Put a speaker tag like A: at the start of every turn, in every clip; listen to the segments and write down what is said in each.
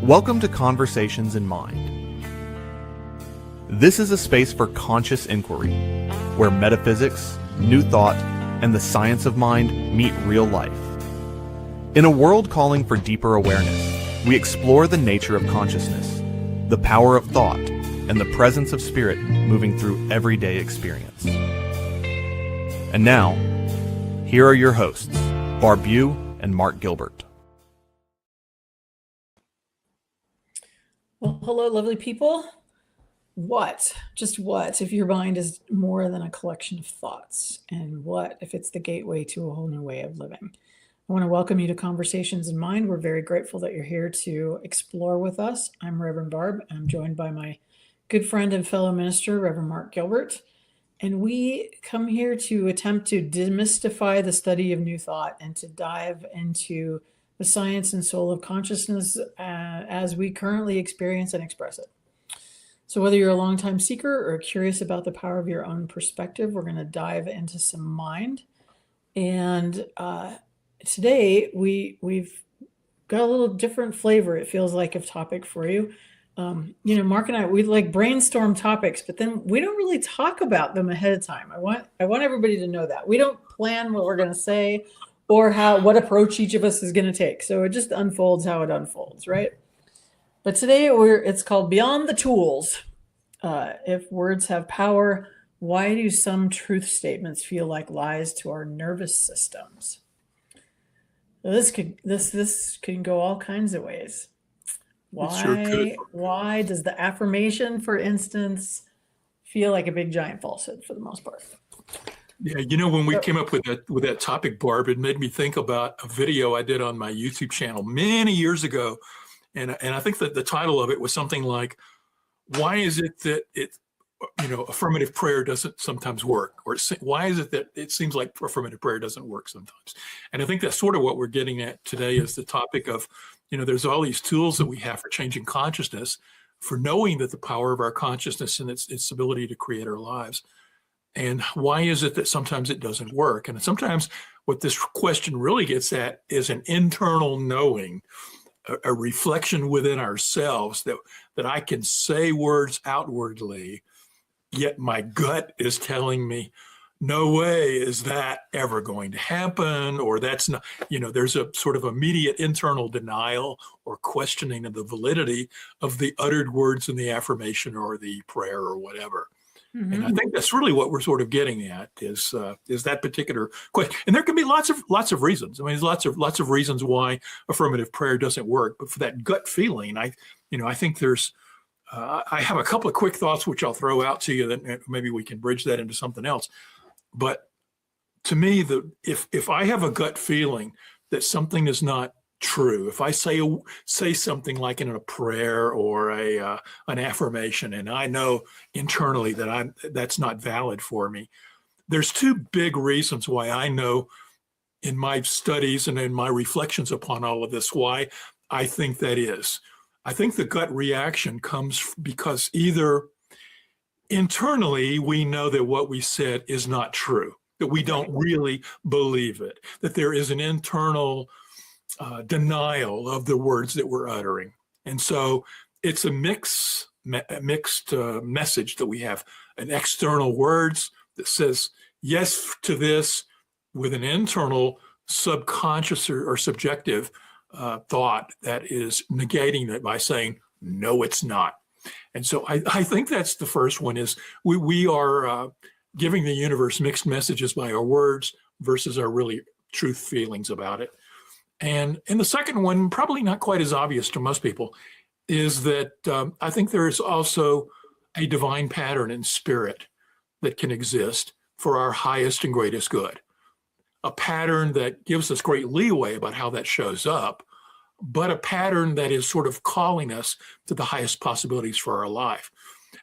A: Welcome to Conversations in Mind. This is a space for conscious inquiry, where metaphysics, new thought, and the science of mind meet real life. In a world calling for deeper awareness, we explore the nature of consciousness, the power of thought, and the presence of spirit moving through everyday experience. And now, here are your hosts, Barb and Mark Gilbert.
B: Well, hello, lovely people. Just what if your mind is more than a collection of thoughts? And what if it's the gateway to a whole new way of living? I want to welcome you to Conversations in Mind. We're very grateful that you're here to explore with us. I'm Reverend Barb. I'm joined by my good friend and fellow minister, Reverend Mark Gilbert. And we come here to attempt to demystify the study of new thought and to dive into the science and soul of consciousness as we currently experience and express it. So whether you're a longtime seeker or curious about the power of your own perspective, we're going to dive into some mind. And today we've got a little different flavor, it feels like, of topic for you. Mark and I, we like brainstorm topics, but then we don't really talk about them ahead of time. I want everybody to know that. We don't plan what we're going to say or what approach each of us is going to take. So it just unfolds how it unfolds, right? But today it's called Beyond the Tools. If words have power, why do some truth statements feel like lies to our nervous systems? So this can go all kinds of ways. Why does the affirmation, for instance, feel like a big giant falsehood for the most part?
C: Yeah, when we came up with that topic, Barb, it made me think about a video I did on my YouTube channel many years ago, and I think that the title of it was something like, "Why is it that affirmative prayer doesn't sometimes work?" Or why is it that it seems like affirmative prayer doesn't work sometimes? And I think that's sort of what we're getting at today is the topic of, there's all these tools that we have for changing consciousness, for knowing that the power of our consciousness and its ability to create our lives. And why is it that sometimes it doesn't work? And sometimes what this question really gets at is an internal knowing, a reflection within ourselves that I can say words outwardly, yet my gut is telling me, no way is that ever going to happen, or that's not, there's a sort of immediate internal denial or questioning of the validity of the uttered words in the affirmation or the prayer or whatever. Mm-hmm. And I think that's really what we're sort of getting at is that particular question. And there can be lots of reasons. I mean, there's lots of reasons why affirmative prayer doesn't work. But for that gut feeling, I think there's I have a couple of quick thoughts which I'll throw out to you that maybe we can bridge that into something else. But to me, if I have a gut feeling that something is not true, if I say something like in a prayer or an affirmation, and I know internally that that's not valid for me, there's two big reasons why I know in my studies and in my reflections upon all of this why I think that is. I think the gut reaction comes because either internally we know that what we said is not true, that we don't really believe it, that there is an internal denial of the words that we're uttering. And so it's a mixed message that we have, an external words that says yes to this with an internal subconscious or subjective thought that is negating it by saying, no, it's not. And so I think that's the first one is we are giving the universe mixed messages by our words versus our really truth feelings about it. And the second one, probably not quite as obvious to most people, is that I think there is also a divine pattern in spirit that can exist for our highest and greatest good. A pattern that gives us great leeway about how that shows up, but a pattern that is sort of calling us to the highest possibilities for our life.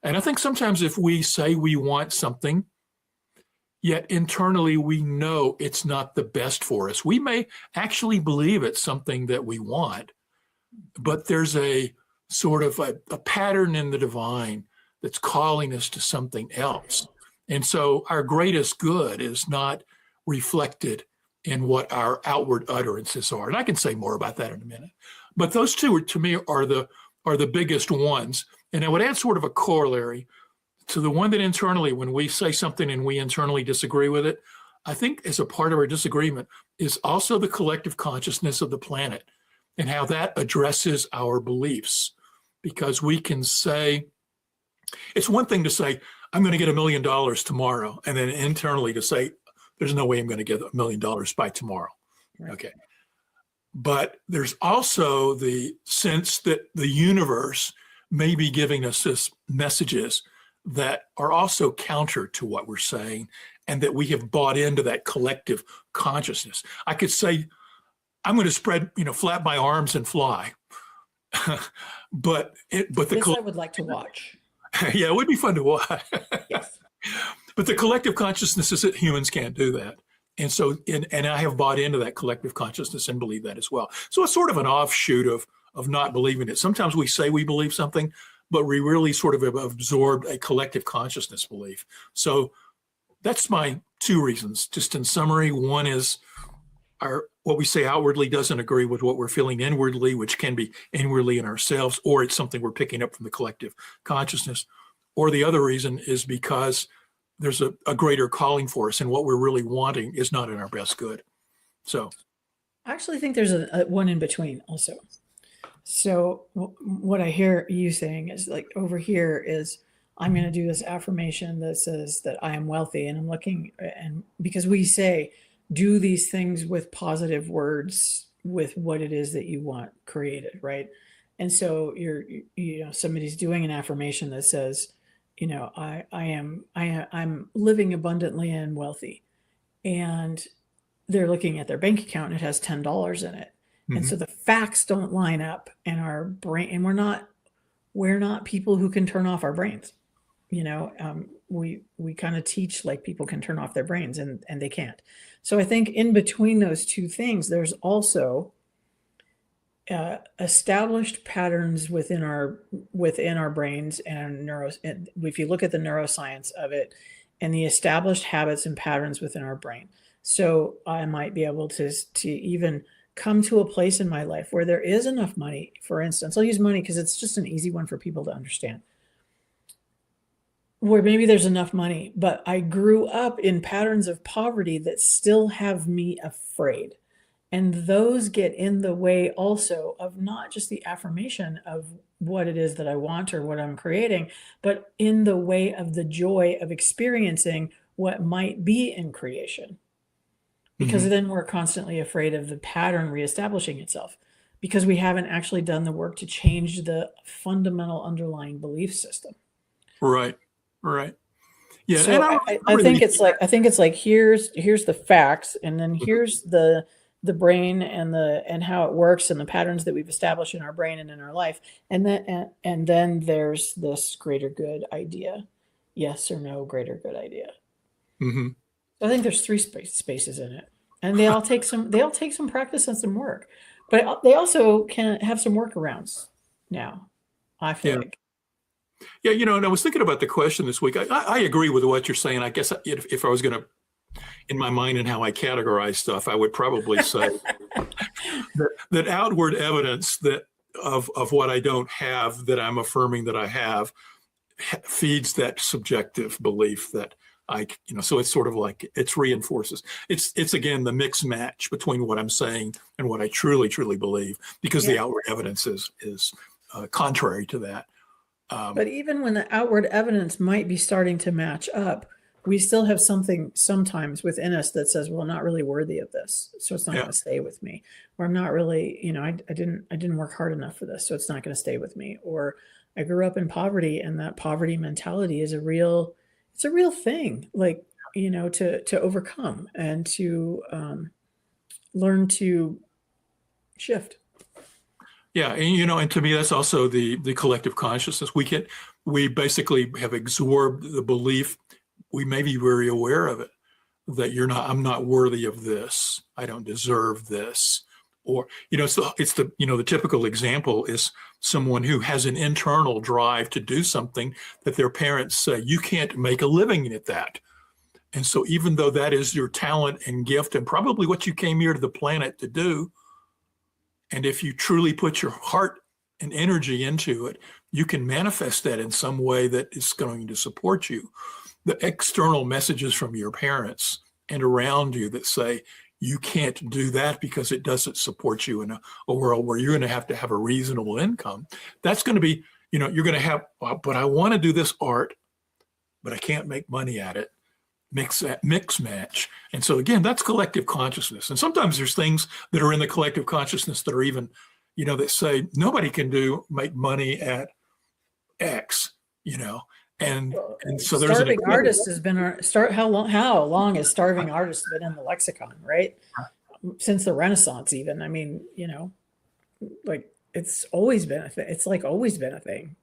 C: And I think sometimes if we say we want something, yet internally we know it's not the best for us, we may actually believe it's something that we want, but there's a sort of a pattern in the divine that's calling us to something else. And so our greatest good is not reflected and what our outward utterances are. And I can say more about that in a minute. But those two, to me, are the biggest ones. And I would add sort of a corollary to the one that internally, when we say something and we internally disagree with it, I think as a part of our disagreement is also the collective consciousness of the planet and how that addresses our beliefs. Because we can say, it's one thing to say, I'm going to get $1 million tomorrow, and then internally to say, there's no way I'm going to get $1 million by tomorrow. Right. Okay. But there's also the sense that the universe may be giving us this messages that are also counter to what we're saying, and that we have bought into that collective consciousness. I could say, I'm going to spread, flap my arms and fly. but
B: this I would like to watch.
C: Yeah, it would be fun to watch.
B: Yes.
C: But the collective consciousness is that humans can't do that. And so, and I have bought into that collective consciousness and believe that as well. So it's sort of an offshoot of not believing it. Sometimes we say we believe something, but we really sort of have absorbed a collective consciousness belief. So that's my two reasons. Just in summary, one is what we say outwardly doesn't agree with what we're feeling inwardly, which can be inwardly in ourselves, or it's something we're picking up from the collective consciousness. Or the other reason is because there's a greater calling for us, and what we're really wanting is not in our best good. So
B: I actually think there's a one in between also. So what I hear you saying is, like, over here is, I'm going to do this affirmation that says that I am wealthy, and I'm looking, and because we say, do these things with positive words with what it is that you want created, right? And so somebody's doing an affirmation that says, I'm living abundantly and wealthy, and they're looking at their bank account and it has $10 in it. Mm-hmm. And so the facts don't line up in our brain, and we're not people who can turn off our brains. We kind of teach like people can turn off their brains, and they can't. So I think in between those two things, there's also established patterns within our brains and if you look at the neuroscience of it, and the established habits and patterns within our brain. So I might be able to even come to a place in my life where there is enough money. For instance, I'll use money because it's just an easy one for people to understand. Where maybe there's enough money, but I grew up in patterns of poverty that still have me afraid. And those get in the way also of not just the affirmation of what it is that I want or what I'm creating, but in the way of the joy of experiencing what might be in creation. Because then we're constantly afraid of the pattern reestablishing itself, because we haven't actually done the work to change the fundamental underlying belief system.
C: Right. Right. Yeah.
B: So I think it's like here's the facts, and then here's the brain and how it works and the patterns that we've established in our brain and in our life, and then there's this greater good idea, yes or no greater good idea. Mm-hmm. So I think there's three spaces in it, and they all take some practice and some work, but they also can have some workarounds. Now, I feel like.
C: Yeah, and I was thinking about the question this week. I agree with what you're saying. I guess if I was going to, in my mind and how I categorize stuff, I would probably say that outward evidence of what I don't have, that I'm affirming that I have, feeds that subjective belief that so it's sort of like it's reinforces. It's again the mix match between what I'm saying and what I truly, truly believe, because the outward evidence is contrary to that.
B: But even when the outward evidence might be starting to match up, we still have something sometimes within us that says, well, I'm not really worthy of this, so it's not going to stay with me. Or I'm not really, I didn't work hard enough for this, so it's not going to stay with me. Or I grew up in poverty, and that poverty mentality is a real thing, like, to overcome and to learn to shift.
C: Yeah, and to me, that's also the collective consciousness. We basically have absorbed the belief. We may be very aware of it, that I'm not worthy of this. I don't deserve this. Or, it's the typical example is someone who has an internal drive to do something that their parents say, you can't make a living at that. And so even though that is your talent and gift and probably what you came here to the planet to do, and if you truly put your heart and energy into it, you can manifest that in some way that is going to support you. The external messages from your parents and around you that say, you can't do that because it doesn't support you in a world where you're going to have a reasonable income. That's going to be, you're going to have, but I want to do this art, but I can't make money at it. Mix match. And so again, that's collective consciousness. And sometimes there's things that are in the collective consciousness that are even, that say nobody can make money at X, and so there's
B: starving artist has been how long has starving artist been in the lexicon, right? Since the Renaissance, even. I mean, like it's always been a thing. It's like always been a thing.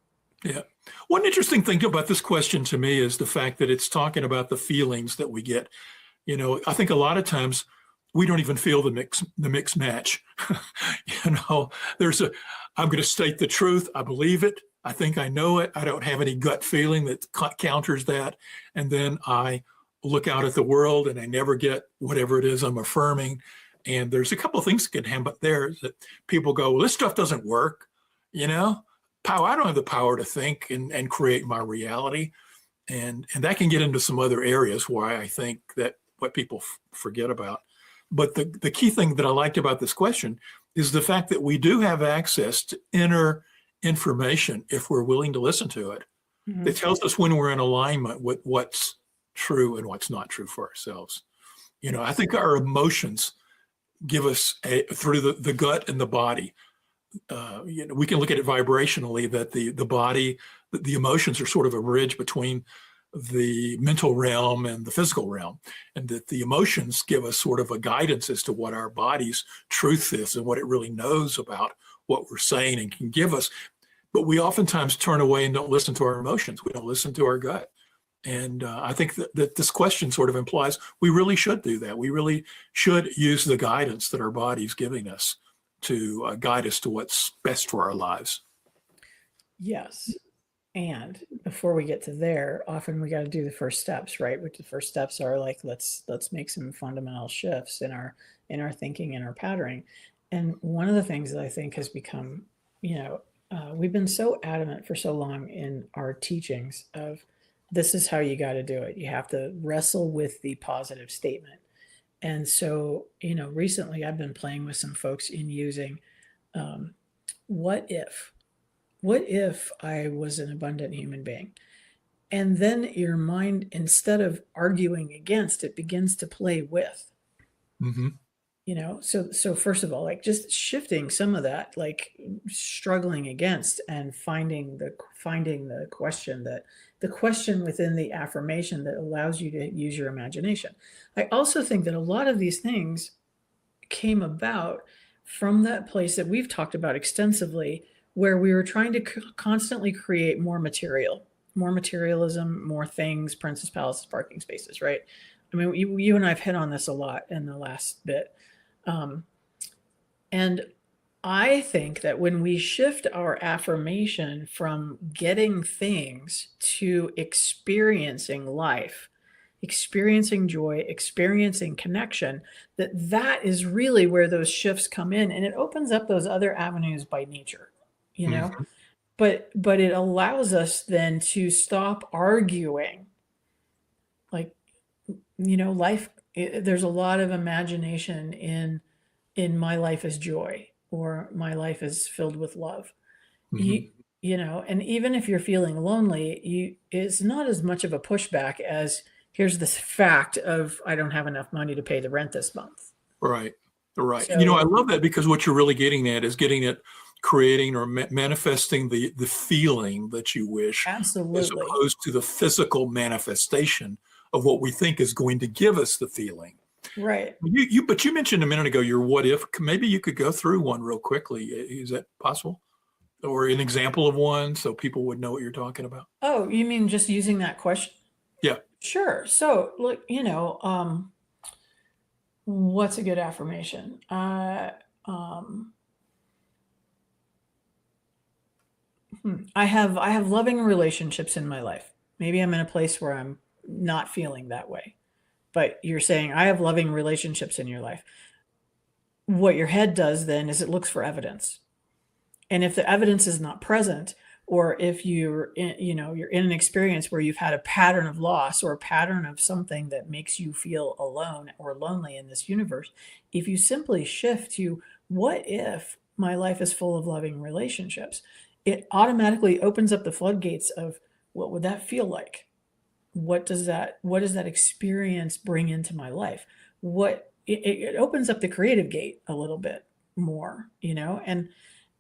C: Yeah. One interesting thing about this question to me is the fact that it's talking about the feelings that we get. I think a lot of times we don't even feel the mix match. I'm going to state the truth. I believe it. I think I know it. I don't have any gut feeling that counters that. And then I look out at the world and I never get whatever it is I'm affirming. And there's a couple of things that can happen there that people go, well, this stuff doesn't work. I don't have the power to think and create my reality. And that can get into some other areas where I think that what people forget about. But the key thing that I liked about this question is the fact that we do have access to inner information if we're willing to listen to it. Mm-hmm. It tells us when we're in alignment with what's true and what's not true for ourselves. I think our emotions give us through the gut and the body. We can look at it vibrationally that the body, the emotions are sort of a bridge between the mental realm and the physical realm, and that the emotions give us sort of a guidance as to what our body's truth is and what it really knows about what we're saying and can give us. But we oftentimes turn away and don't listen to our emotions. We don't listen to our gut. And I think that this question sort of implies we really should do that. We really should use the guidance that our body's giving us to guide us to what's best for our lives.
B: Yes. And before we get to there, often we got to do the first steps, right? Which the first steps are like, let's make some fundamental shifts in our thinking and our patterning. And one of the things that I think has become, we've been so adamant for so long in our teachings of this is how you got to do it. You have to wrestle with the positive statement. And so, recently I've been playing with some folks in using what if I was an abundant human being? And then your mind, instead of arguing against, it begins to play with. Mm-hmm. So first of all, like just shifting some of that, like struggling against and finding the question within the affirmation that allows you to use your imagination. I also think that a lot of these things came about from that place that we've talked about extensively, where we were trying to constantly create more materialism, more things, princess palaces, parking spaces, right? I mean, you and I have hit on this a lot in the last bit. And I think that when we shift our affirmation from getting things to experiencing life, experiencing joy, experiencing connection, that is really where those shifts come in, and it opens up those other avenues by nature, mm-hmm. but it allows us then to stop arguing. Like, life, there's a lot of imagination in my life is joy, or my life is filled with love. Mm-hmm. And even if you're feeling lonely, it's not as much of a pushback as here's this fact of I don't have enough money to pay the rent this month.
C: Right. So, I love that, because what you're really getting at is creating or manifesting the feeling that you wish.
B: Absolutely.
C: As opposed to the physical manifestation of what we think is going to give us the feeling.
B: Right.
C: But you mentioned a minute ago your what if. Maybe you could go through one real quickly. Is that possible? Or an example of one so people would know what you're talking about?
B: Oh, you mean just using that question?
C: Yeah.
B: Sure. So look, what's a good affirmation? I have loving relationships in my life. Maybe I'm in a place where I'm not feeling that way. but you're saying, I have loving relationships in your life. What your head does then is it looks for evidence. And if the evidence is not present, or if you're in an experience where you've had a pattern of loss or a pattern of something that makes you feel alone or lonely in this universe, if you simply shift to, what if my life is full of loving relationships, it automatically opens up the floodgates of, what would that feel like? What does that experience bring into my life? It opens up the creative gate a little bit more,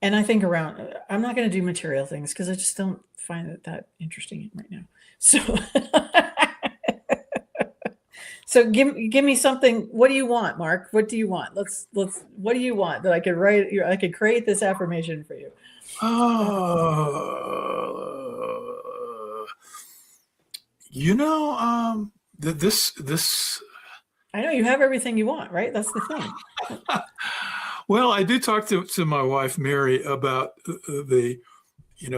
B: and I think around, I'm not going to do material things because I just don't find that interesting right now. So give me something. What do you want, Mark? What do you want? What do you want that I could write? I could create this affirmation for you.
C: This.
B: I know you have everything you want, right? That's the thing.
C: Well, I do talk to my wife, Mary, about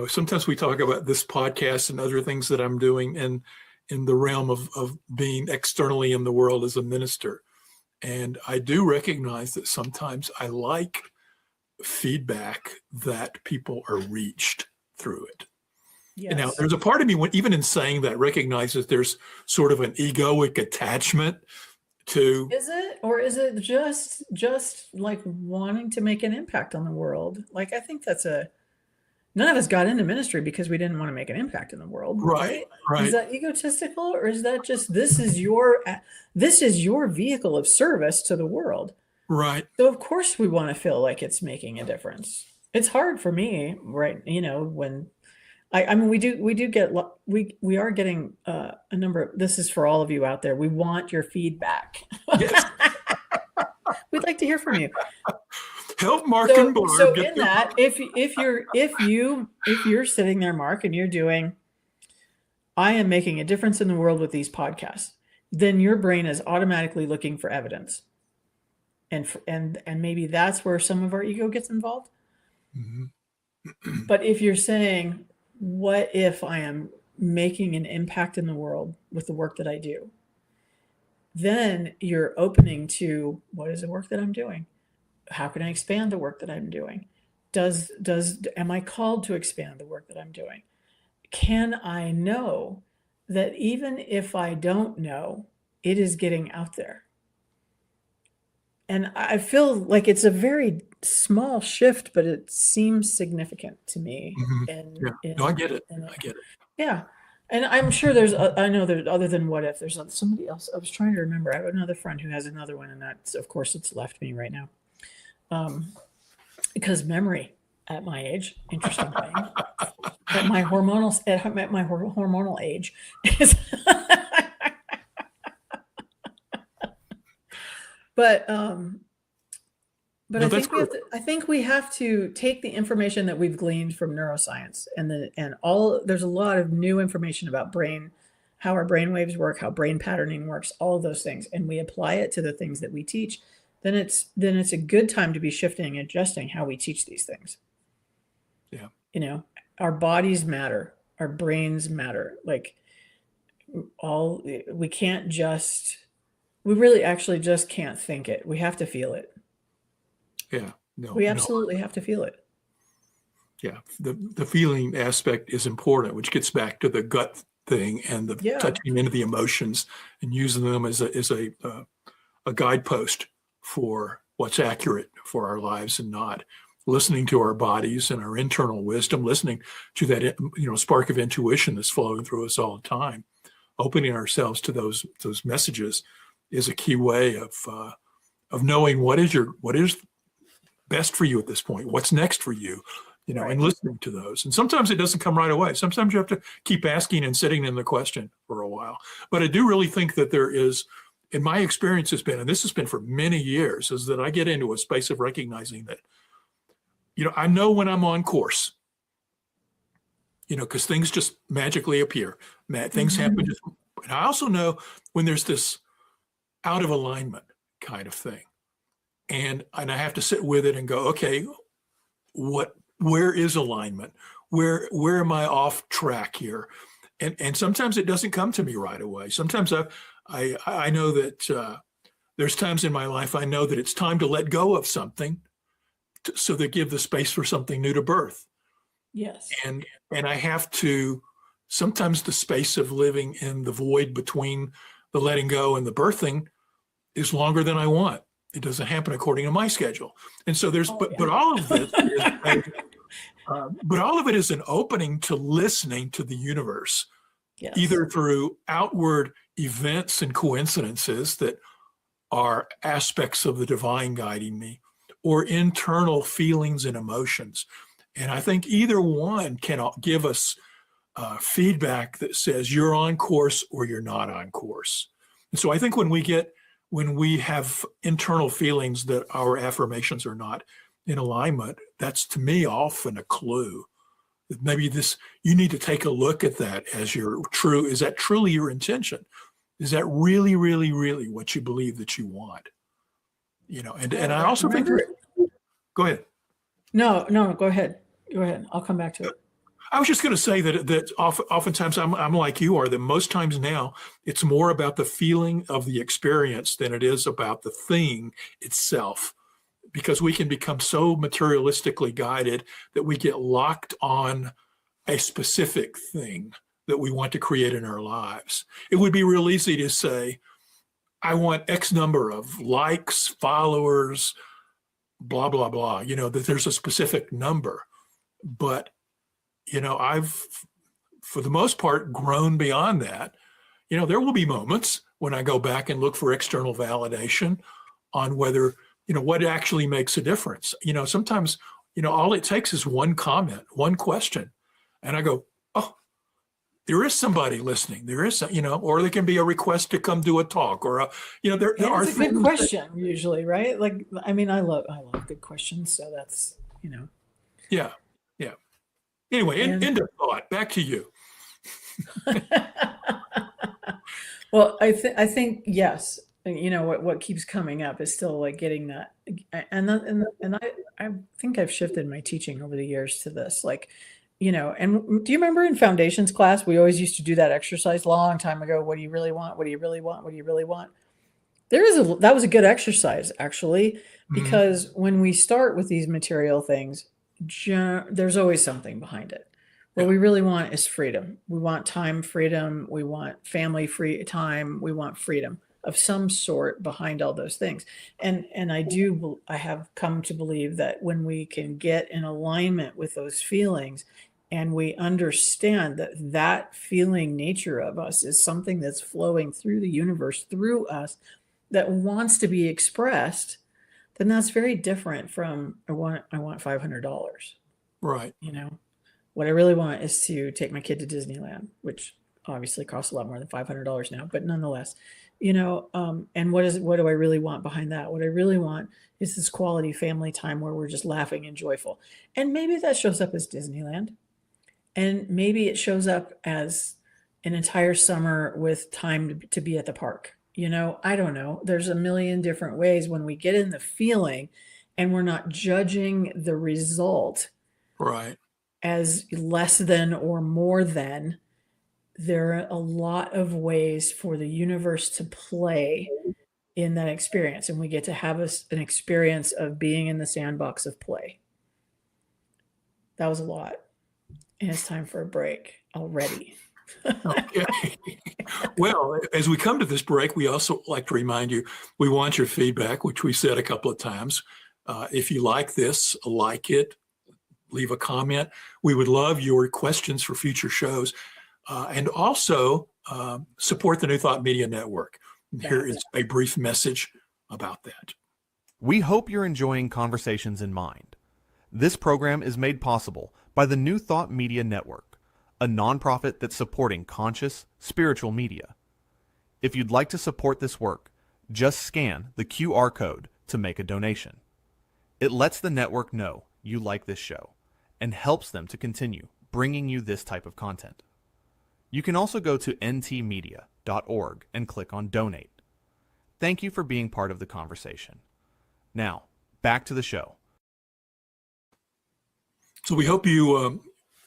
C: sometimes we talk about this podcast and other things that I'm doing in the realm of being externally in the world as a minister. And I do recognize that sometimes I like feedback that people are reached through it. Yes. And now there's a part of me, even in saying that, recognizes there's sort of an egoic attachment to.
B: Is it, or is it just like wanting to make an impact on the world? Like, I think none of us got into ministry because we didn't want to make an impact in the world.
C: Right.
B: Is that egotistical, or is that just, this is your vehicle of service to the world?
C: Right.
B: So of course we want to feel like it's making a difference. It's hard for me, right? When I mean, we are getting a number of, this is for all of you out there. We want your feedback.
C: Yes.
B: We'd like to hear from you.
C: Help Mark and Barb.
B: So in that, if you're sitting there, Mark, and you're doing, I am making a difference in the world with these podcasts, then your brain is automatically looking for evidence. And maybe that's where some of our ego gets involved. Mm-hmm. But if you're saying, what if I am making an impact in the world with the work that I do? Then you're opening to, what is the work that I'm doing? How can I expand the work that I'm doing? Am I called to expand the work that I'm doing? Can I know that even if I don't know, it is getting out there? And I feel like it's a very small shift, but it seems significant to me.
C: Mm-hmm. I get it. I get it.
B: Yeah. And I'm sure I know there's, other than what if, there's somebody else. I was trying to remember. I have another friend who has another one, and that's, of course, it's left me right now. Because memory at my age, interesting thing, at my hormonal age is, but no, I think we have to take the information that we've gleaned from neuroscience there's a lot of new information about how our brain waves work, how brain patterning works, all of those things, and we apply it to the things that we teach. Then it's a good time to be shifting and adjusting how we teach these things. Yeah. Our bodies matter, our brains matter. Like, we really actually just can't think it. We have to feel it.
C: Yeah. No.
B: We absolutely have to feel it.
C: Yeah. The feeling aspect is important, which gets back to the gut thing and the touching into the emotions and using them as a guidepost for what's accurate for our lives and not. Listening to our bodies and our internal wisdom, listening to that spark of intuition that's flowing through us all the time, opening ourselves to those messages is a key way of knowing what is best for you at this point, what's next for you, right. And listening to those. And sometimes it doesn't come right away. Sometimes you have to keep asking and sitting in the question for a while. But I do really think that there is, in my experience has been, and this has been for many years, is that I get into a space of recognizing that, I know when I'm on course, because things just magically appear. Things happen. And I also know when there's this out of alignment kind of thing. And I have to sit with it and go, okay, where is alignment? Where am I off track here? And sometimes it doesn't come to me right away. Sometimes I know that there's times in my life I know that it's time to let go of something so they give the space for something new to birth.
B: Yes.
C: And I have to, sometimes the space of living in the void between the letting go and the birthing is longer than I want. It doesn't happen according to my schedule. And so but all of this is but all of it is an opening to listening to the universe,
B: Yes.
C: either through outward events and coincidences that are aspects of the divine guiding me, or internal feelings and emotions. And I think either one can give us feedback that says you're on course or you're not on course. And so I think when we have internal feelings that our affirmations are not in alignment, that's to me often a clue that maybe you need to take a look at that as is that truly your intention? Is that really, really, really what you believe that you want? And I also think, go ahead.
B: No, go ahead. Go ahead. I'll come back to it.
C: I was just going to say that oftentimes I'm like you are, that most times now it's more about the feeling of the experience than it is about the thing itself, because we can become so materialistically guided that we get locked on a specific thing that we want to create in our lives. It would be real easy to say, I want X number of likes, followers, blah, blah, blah, that there's a specific number. But, I've, for the most part, grown beyond that. There will be moments when I go back and look for external validation on whether, what actually makes a difference. Sometimes, all it takes is one comment, one question. And I go, oh, there is somebody listening. There is, or there can be a request to come do a talk, or there are
B: it's a good question usually, right? Like, I mean, I love good questions. So that's,
C: Yeah. Anyway, end of thought. Back to you.
B: Well, I think yes. What keeps coming up is still like getting that, and I think I've shifted my teaching over the years to this, like, and do you remember in foundations class we always used to do that exercise long time ago? What do you really want? What do you really want? What do you really want? That was a good exercise actually, because when we start with these material things, there's always something behind it. What we really want is freedom. We want time freedom. We want family free time. We want freedom of some sort behind all those things. And I have come to believe that when we can get in alignment with those feelings, and we understand that feeling nature of us is something that's flowing through the universe, through us, that wants to be expressed, then that's very different from I want $500.
C: Right.
B: What I really want is to take my kid to Disneyland, which obviously costs a lot more than $500 now, but nonetheless, and what do I really want behind that? What I really want is this quality family time where we're just laughing and joyful. And maybe that shows up as Disneyland. And maybe it shows up as an entire summer with time to be at the park. I don't know. There's a million different ways when we get in the feeling and we're not judging the result
C: right
B: as less than or more than. There are a lot of ways for the universe to play in that experience. And we get to have an experience of being in the sandbox of play. That was a lot. And it's time for a break already.
C: Okay. Well, as we come to this break, we also like to remind you, we want your feedback, which we said a couple of times. If you like this, like it, leave a comment. We would love your questions for future shows. And also support the New Thought Media Network. Here is a brief message about that.
A: We hope you're enjoying Conversations in Mind. This program is made possible by the New Thought Media Network, a nonprofit that's supporting conscious, spiritual media. If you'd like to support this work, just scan the QR code to make a donation. It lets the network know you like this show and helps them to continue bringing you this type of content. You can also go to ntmedia.org and click on Donate. Thank you for being part of the conversation. Now, back to the show.
C: So we hope you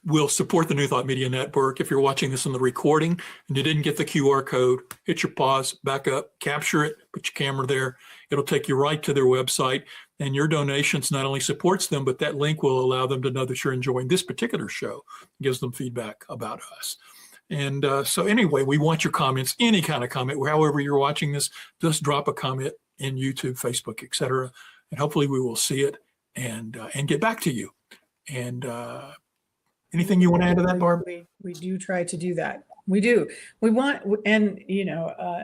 C: will support the New Thought Media Network. If you're watching this in the recording and you didn't get the QR code, hit your pause, back up, capture it, put your camera there. It'll take you right to their website, and your donations not only supports them, but that link will allow them to know that you're enjoying this particular show, gives them feedback about us. And so anyway, we want your comments, any kind of comment, however you're watching this, just drop a comment in YouTube, Facebook, etc. And hopefully we will see it and get back to you. And anything you want to add to that, Barb?
B: We do try to do that. We do. We want, and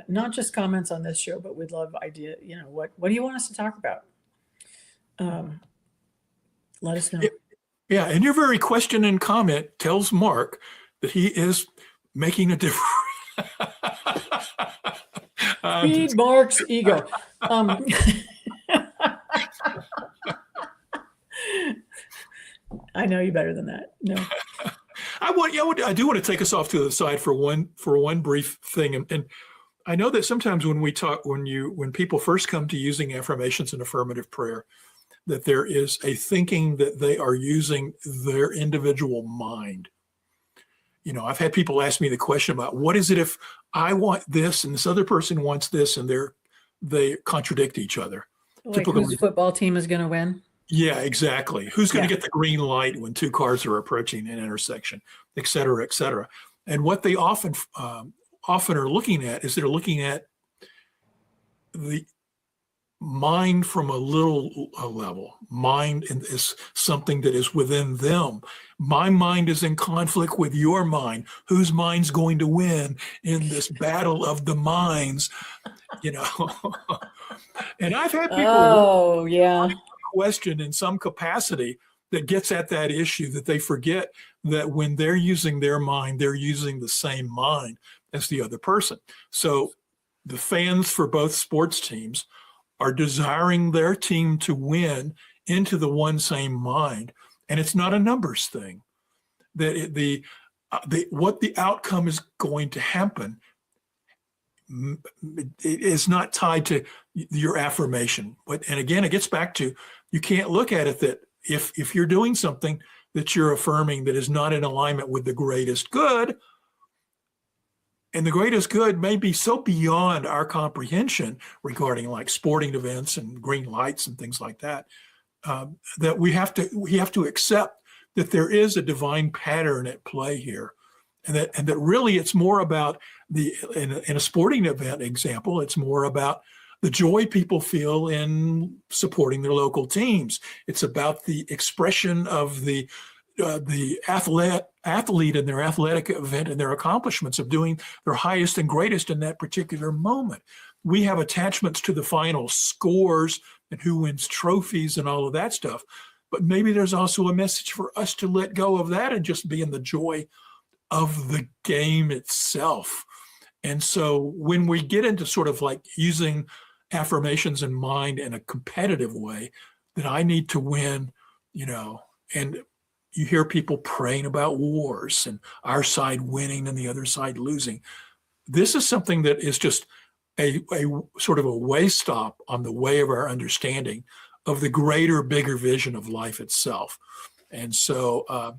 B: not just comments on this show, but we'd love idea. What do you want us to talk about? Let us know.
C: Yeah, and your very question and comment tells Mark that he is making a difference.
B: Feed Mark's ego. I know you better than that. No.
C: I do want to take us off to the side for one brief thing, and I know that sometimes when we talk, when people first come to using affirmations and affirmative prayer, that there is a thinking that they are using their individual mind. I've had people ask me the question about what is it if I want this and this other person wants this, and they contradict each other.
B: Like whose football team is going to win?
C: Yeah, exactly. Who's going to get the green light when two cars are approaching an intersection, et cetera, et cetera. And what they often are looking at is they're looking at the mind from a little level. Mind is something that is within them. My mind is in conflict with your mind. Whose mind's going to win in this battle of the minds? And I've had people question in some capacity that gets at that issue, that they forget that when they're using their mind, they're using the same mind as the other person. So the fans for both sports teams are desiring their team to win into the one same mind. And it's not a numbers thing. That what the outcome is going to happen is not tied to your affirmation. And again, it gets back to, you can't look at it that if you're doing something that you're affirming that is not in alignment with the greatest good, and the greatest good may be so beyond our comprehension regarding like sporting events and green lights and things like that, that we have to accept that there is a divine pattern at play here. And that really it's more about in a sporting event example, it's more about the joy people feel in supporting their local teams. It's about the expression of the athlete in their athletic event and their accomplishments of doing their highest and greatest in that particular moment. We have attachments to the final scores and who wins trophies and all of that stuff. But maybe there's also a message for us to let go of that and just be in the joy of the game itself. And so when we get into sort of like using affirmations in mind in a competitive way, that I need to win, and you hear people praying about wars and our side winning and the other side losing. This is something that is just a sort of a way stop on the way of our understanding of the greater, bigger vision of life itself. And so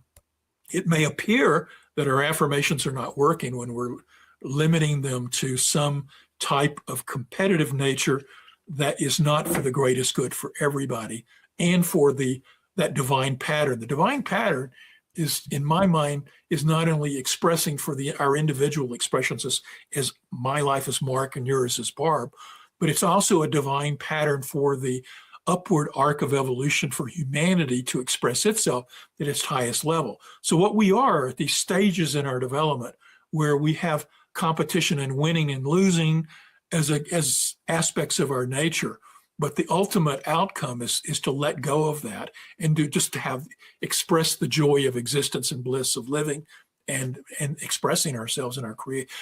C: it may appear that our affirmations are not working when we're limiting them to some type of competitive nature that is not for the greatest good for everybody and for that divine pattern. The divine pattern is, in my mind, is not only expressing for our individual expressions as my life is Mark and yours is Barb, but it's also a divine pattern for the upward arc of evolution for humanity to express itself at its highest level. So what we are at these stages in our development where we have competition and winning and losing as aspects of our nature, but the ultimate outcome is to let go of that and to have express the joy of existence and bliss of living and expressing ourselves in our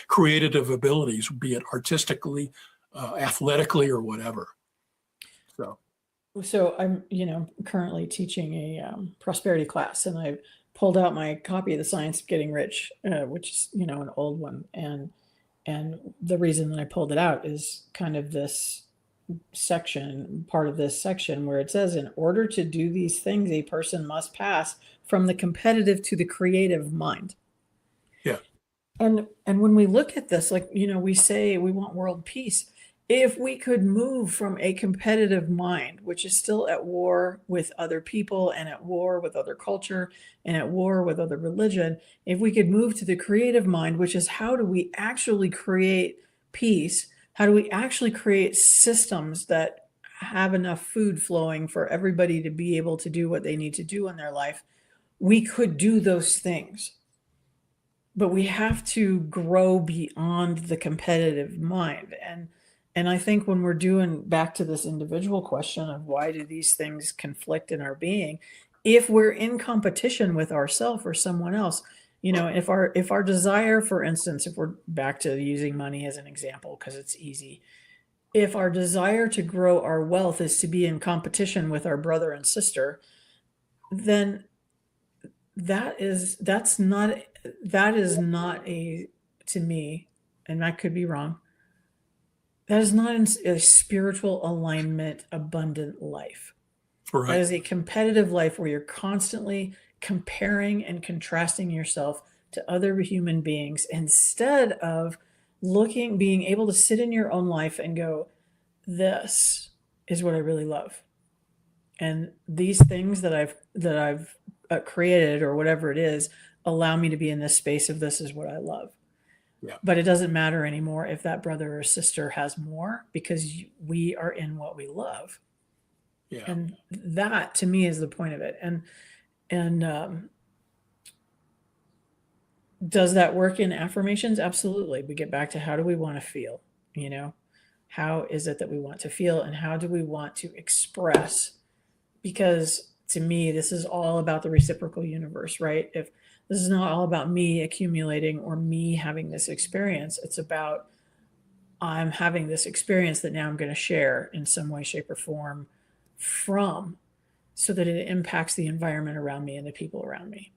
C: creative abilities, be it artistically, athletically, or whatever.
B: So I'm, currently teaching a prosperity class, and I pulled out my copy of The Science of Getting Rich, which is, an old one. And the reason that I pulled it out is kind of this part of this section, where it says, in order to do these things, a person must pass from the competitive to the creative mind.
C: Yeah.
B: And when we look at this, like, we say we want world peace. If we could move from a competitive mind, which is still at war with other people and at war with other culture and at war with other religion, if we could move to the creative mind, which is how do we actually create peace? How do we actually create systems that have enough food flowing for everybody to be able to do what they need to do in their life? We could do those things. But we have to grow beyond the competitive mind. And I think when we're doing back to this individual question of why do these things conflict in our being, if we're in competition with ourselves or someone else, if our desire, for instance, if we're back to using money as an example, because it's easy, if our desire to grow our wealth is to be in competition with our brother and sister, then that is not a, to me, and I could be wrong, that is not a spiritual alignment, abundant life.
C: Right.
B: That is a competitive life where you're constantly comparing and contrasting yourself to other human beings instead of being able to sit in your own life and go, this is what I really love. And these things that I've created, or whatever it is, allow me to be in this space of this is what I love.
C: Yeah.
B: But it doesn't matter anymore if that brother or sister has more, because we are in what we love.
C: Yeah.
B: And that, to me, is the point of it. And does that work in affirmations? Absolutely. We get back to, how do we want to feel? How is it that we want to feel, and how do we want to express? Because to me, this is all about the reciprocal universe, right? If this is not all about me accumulating or me having this experience, it's about, I'm having this experience that now I'm going to share in some way, shape, or form so that it impacts the environment around me and the people around me,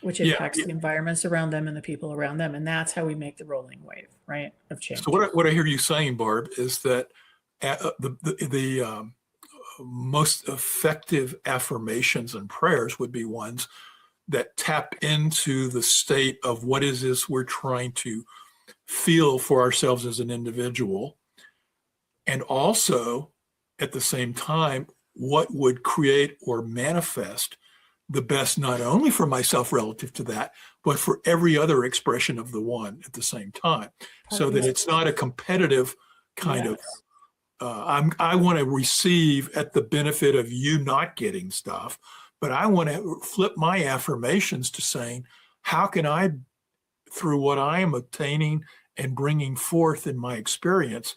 B: which impacts the environments around them and the people around them. And that's how we make the rolling wave, right, of change.
C: So what I hear you saying, Barb, is that the most effective affirmations and prayers would be ones that tap into the state of what is this we're trying to feel for ourselves as an individual, and also at the same time what would create or manifest the best, not only for myself relative to that, but for every other expression of the one at the same time, so that it's not a competitive kind of I want to receive at the benefit of you not getting stuff, but I want to flip my affirmations to saying, how can I, through what I am obtaining and bringing forth in my experience,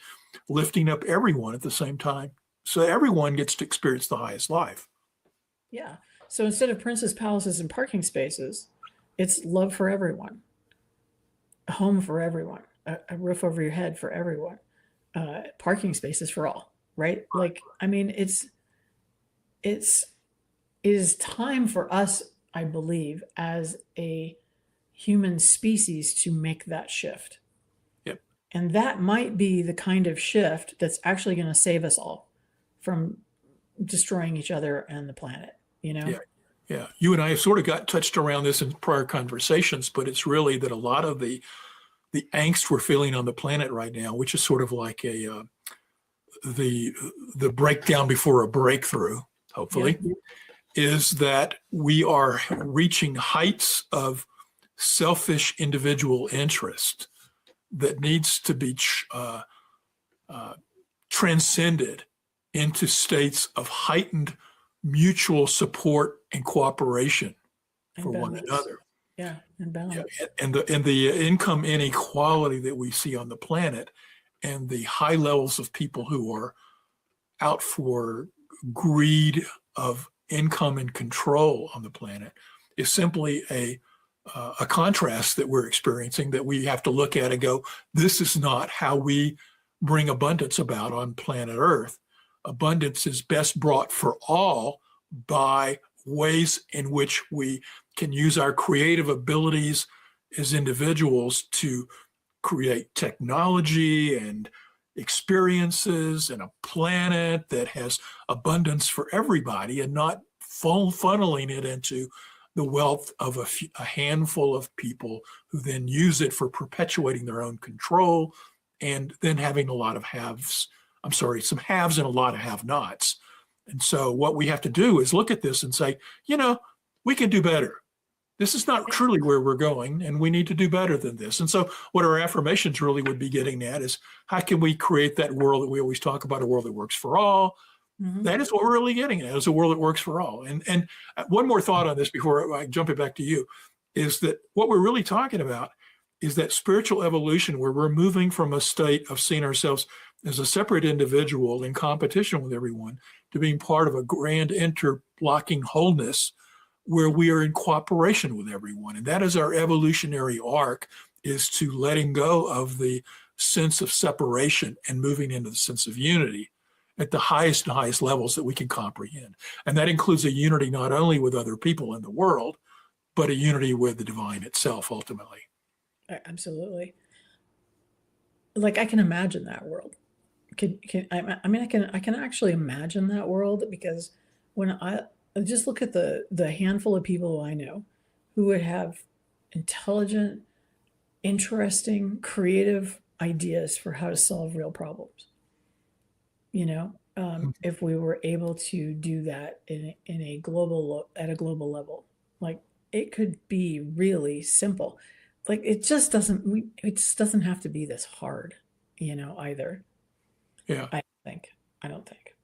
C: lifting up everyone at the same time, so everyone gets to experience the highest life.
B: Yeah. So instead of princess palaces and parking spaces, it's love for everyone, a home for everyone, a roof over your head for everyone. Parking spaces for all, right? Like, I mean, it is time for us, I believe, as a human species to make that shift.
C: Yep.
B: And that might be the kind of shift that's actually going to save us all from destroying each other and the planet,
C: Yeah. You and I have sort of got touched around this in prior conversations, but it's really that a lot of the angst we're feeling on the planet right now, which is sort of like the breakdown before a breakthrough, hopefully, is that we are reaching heights of selfish individual interest that needs to be transcended into states of heightened mutual support and cooperation for one another.
B: Yeah, and balance.
C: Yeah, and the income inequality that we see on the planet, and the high levels of people who are out for greed of income and control on the planet, is simply a contrast that we're experiencing, that we have to look at and go, this is not how we bring abundance about on planet Earth. Abundance is best brought for all by ways in which we can use our creative abilities as individuals to create technology and experiences and a planet that has abundance for everybody, and not funneling it into the wealth of a handful of people who then use it for perpetuating their own control, and then having a lot of some haves and a lot of have-nots. And so what we have to do is look at this and say, we can do better. This is not truly where we're going, and we need to do better than this. And so what our affirmations really would be getting at is, how can we create that world that we always talk about, a world that works for all? Mm-hmm. That is what we're really getting at, is a world that works for all. And one more thought on this before I jump it back to you, is that what we're really talking about is that spiritual evolution, where we're moving from a state of seeing ourselves as a separate individual in competition with everyone to being part of a grand interlocking wholeness where we are in cooperation with everyone. And that is our evolutionary arc, is to letting go of the sense of separation and moving into the sense of unity at the highest and highest levels that we can comprehend. And that includes a unity not only with other people in the world, but a unity with the divine itself, ultimately.
B: Absolutely. Like, I can imagine that world. I can actually imagine that world, because when I just look at the handful of people I know who would have intelligent, interesting, creative ideas for how to solve real problems. If we were able to do that at a global level, like, it could be really simple. Like, it just doesn't have to be this hard, either.
C: Yeah.
B: I don't think.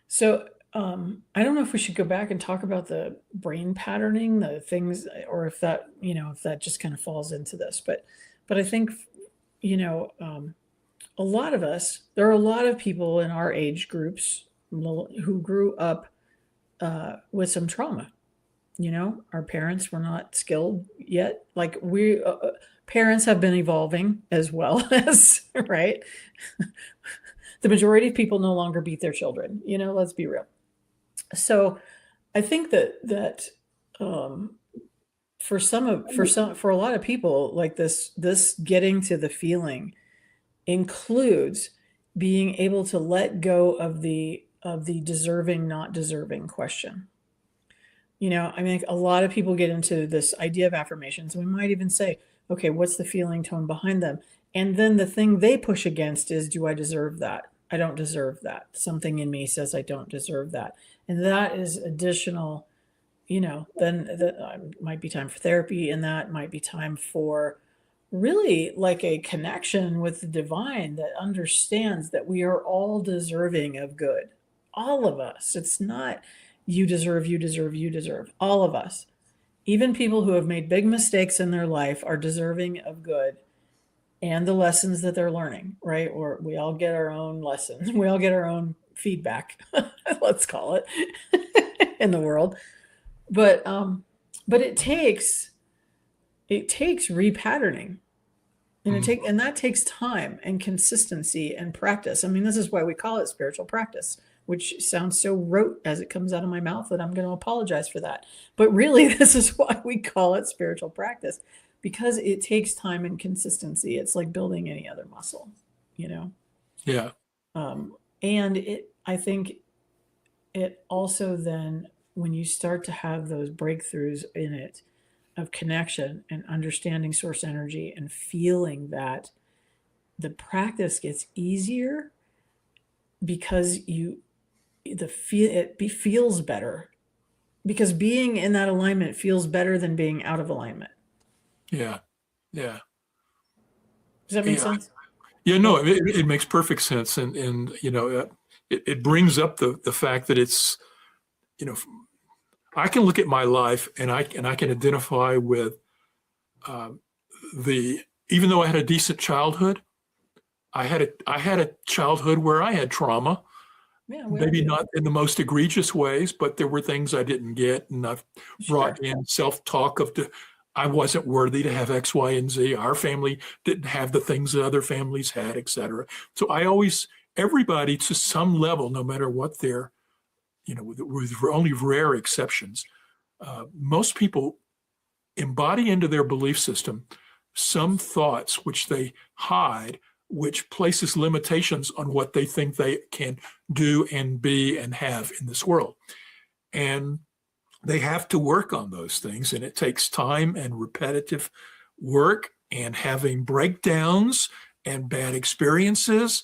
B: So I don't know if we should go back and talk about the brain patterning, the things, or if that just kind of falls into this. But I think, a lot of us, there are a lot of people in our age groups who grew up with some trauma. Our parents were not skilled yet. Like, we parents have been evolving as well as, right? The majority of people no longer beat their children. Let's be real. So I think that for a lot of people, like, this getting to the feeling includes being able to let go of the deserving, not deserving question. A lot of people get into this idea of affirmations. We might even say, okay, what's the feeling tone behind them? And then the thing they push against is, do I deserve that? I don't deserve that. Something in me says I don't deserve that. And that is additional, then that might be time for therapy, and that might be time for really like a connection with the divine that understands that we are all deserving of good. All of us. It's not you deserve, you deserve, you deserve. All of us. Even people who have made big mistakes in their life are deserving of good and the lessons that they're learning, right? Or we all get our own lessons. We all get our own feedback, let's call it, in the world. But it takes repatterning. And that takes time and consistency and practice. I mean, this is why we call it spiritual practice, which sounds so rote as it comes out of my mouth that I'm going to apologize for that. But really, this is why we call it spiritual practice, because it takes time and consistency. It's like building any other muscle,
C: Yeah.
B: And I think it also then, when you start to have those breakthroughs in it of connection and understanding source energy and feeling that, the practice gets easier because it feels better, because being in that alignment feels better than being out of alignment.
C: Yeah. Yeah.
B: Does that make sense?
C: Yeah, no, it makes perfect sense. And it brings up the fact that it's, I can look at my life and I can identify with even though I had a decent childhood, I had a childhood where I had trauma.
B: Yeah,
C: maybe not in the most egregious ways, but there were things I didn't get, and I've brought in self-talk of I wasn't worthy to have X, Y, and Z. Our family didn't have the things that other families had, et cetera. So everybody to some level, no matter what their, with only rare exceptions, most people embody into their belief system some thoughts which they hide which places limitations on what they think they can do and be and have in this world. And they have to work on those things, and it takes time and repetitive work and having breakdowns and bad experiences.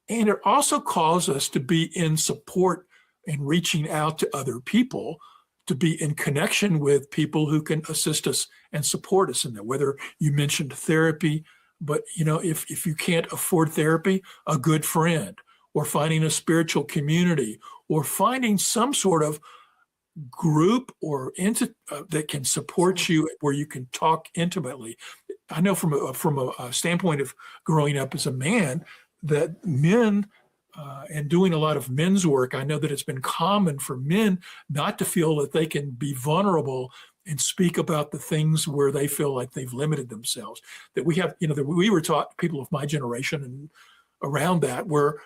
C: And it also calls us to be in support and reaching out to other people, to be in connection with people who can assist us and support us in that. Whether you mentioned therapy, but if you can't afford therapy, a good friend, or finding a spiritual community, or finding some sort of group or entity that can support you, where you can talk intimately. I know from a standpoint of growing up as a man, that men and doing a lot of men's work, I know that it's been common for men not to feel that they can be vulnerable and speak about the things where they feel like they've limited themselves. That we have, that we were taught, people of my generation and around that, where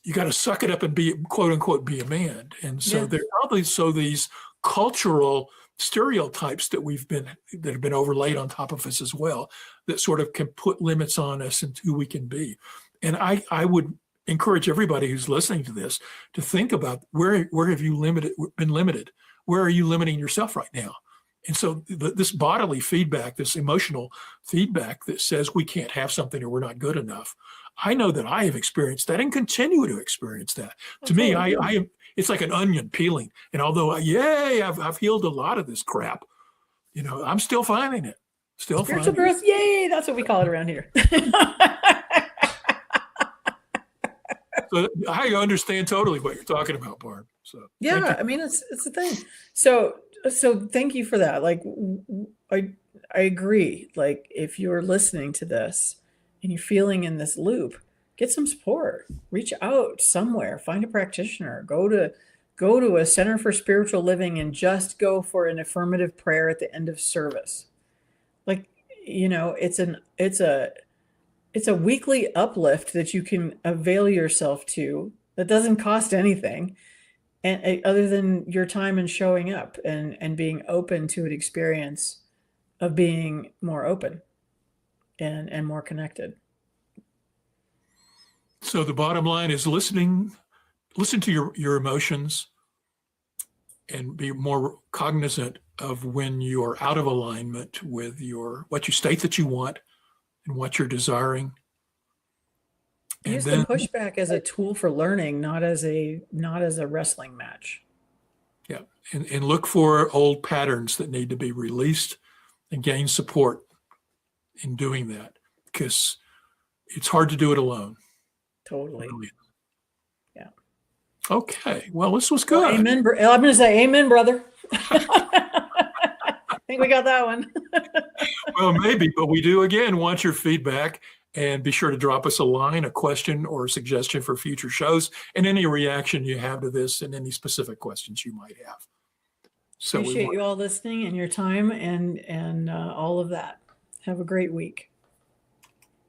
C: you got to suck it up and be, quote unquote, be a man. And so there are probably these cultural stereotypes that have been overlaid on top of us as well, that sort of can put limits on us and who we can be. And I would encourage everybody who's listening to this to think about where have you been limited? Where are you limiting yourself right now? And so this bodily feedback, this emotional feedback that says we can't have something or we're not good enough, I know that I have experienced that and continue to experience that. To me, it's like an onion peeling. And although, I've healed a lot of this crap, I'm still finding it.
B: Spiritual growth, yay! That's what we call it around here.
C: So I understand totally what you're talking about, Barb. So
B: yeah, I mean, it's the thing. So thank you for that. Like, I agree. Like, if you're listening to this and you're feeling in this loop, get some support. Reach out somewhere. Find a practitioner. Go to a Center for Spiritual Living and just go for an affirmative prayer at the end of service. Like, it's a weekly uplift that you can avail yourself to that doesn't cost anything, and other than your time and showing up and being open to an experience of being more open and more connected.
C: So the bottom line is listen to your emotions and be more cognizant of when you're out of alignment with what you state that you want and what you're desiring. And
B: use the pushback as a tool for learning, not as a wrestling match.
C: Yeah. And look for old patterns that need to be released and gain support in doing that, because it's hard to do it alone.
B: Totally. Yeah.
C: Okay. Well, this was good.
B: Well, amen. I'm going to say amen, brother. I think we got that one.
C: Well, maybe, but we do again want your feedback, and be sure to drop us a line, a question, or a suggestion for future shows, and any reaction you have to this and any specific questions you might have. So
B: appreciate you all listening and your time and all of that. Have a great week.